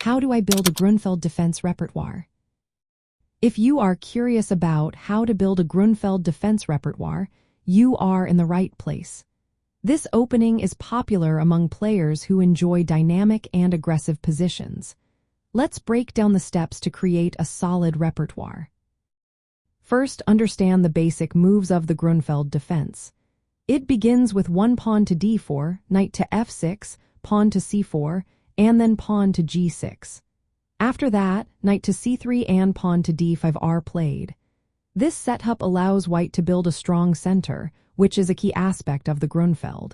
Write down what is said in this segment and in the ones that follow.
How do I build a Grunfeld Defense repertoire? If you are curious about how to build a Grunfeld Defense repertoire, you are in the right place. This opening is popular among players who enjoy dynamic and aggressive positions. Let's break down the steps to create a solid repertoire. First, understand the basic moves of the Grunfeld Defense. It begins with one pawn to d4, knight to f6, pawn to c4, and then pawn to g6. After that, knight to c3 and pawn to d5 are played. This setup allows white to build a strong center, which is a key aspect of the Grunfeld.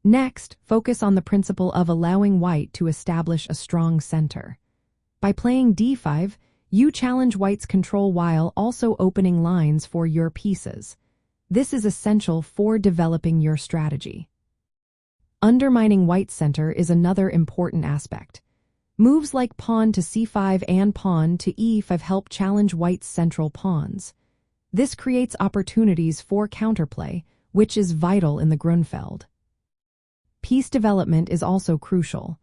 Next, focus on the principle of allowing white to establish a strong center. By playing d5, you challenge white's control while also opening lines for your pieces. This is essential for developing your strategy. Undermining white's center is another important aspect. Moves like pawn to c5 and pawn to e5 help challenge white's central pawns. This creates opportunities for counterplay, which is vital in the Grunfeld. Piece development is also crucial.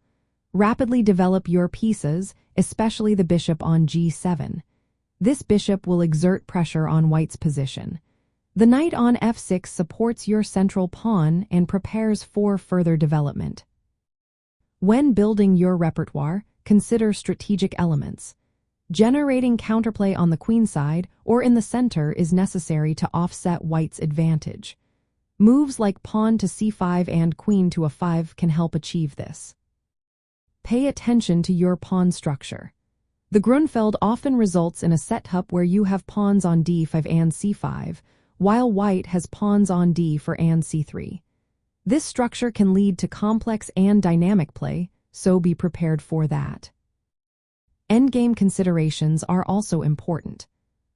Rapidly develop your pieces, especially the bishop on g7. This bishop will exert pressure on white's position. The knight on f6 supports your central pawn and prepares for further development. When building your repertoire, consider strategic elements. Generating counterplay on the queen side or in the center is necessary to offset white's advantage. Moves like pawn to c5 and queen to a5 can help achieve this. Pay attention to your pawn structure. The Grunfeld often results in a setup where you have pawns on d5 and c5, while white has pawns on d4 and c3. This structure can lead to complex and dynamic play, so be prepared for that. Endgame considerations are also important.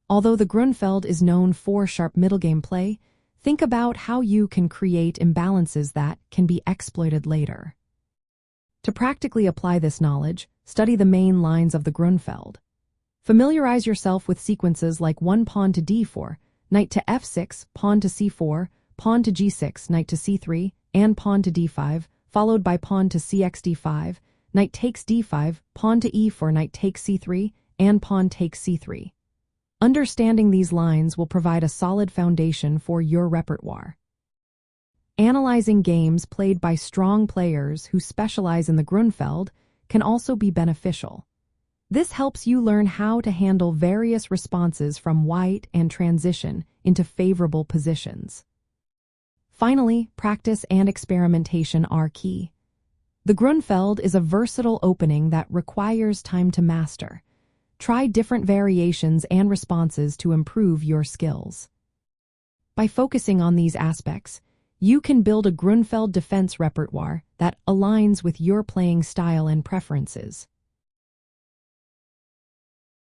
Although the Grunfeld is known for sharp middlegame play, think about how you can create imbalances that can be exploited later. To practically apply this knowledge, study the main lines of the Grunfeld. Familiarize yourself with sequences like one pawn to d4, knight to f6, pawn to c4, pawn to g6, knight to c3, and pawn to d5, followed by pawn to cx-d5, knight takes d5, pawn to e4, knight takes c3, and pawn takes c3. Understanding these lines will provide a solid foundation for your repertoire. Analyzing games played by strong players who specialize in the Grunfeld can also be beneficial. This helps you learn how to handle various responses from white and transition into favorable positions. Finally, practice and experimentation are key. The Grunfeld is a versatile opening that requires time to master. Try different variations and responses to improve your skills. By focusing on these aspects, you can build a Grunfeld defense repertoire that aligns with your playing style and preferences.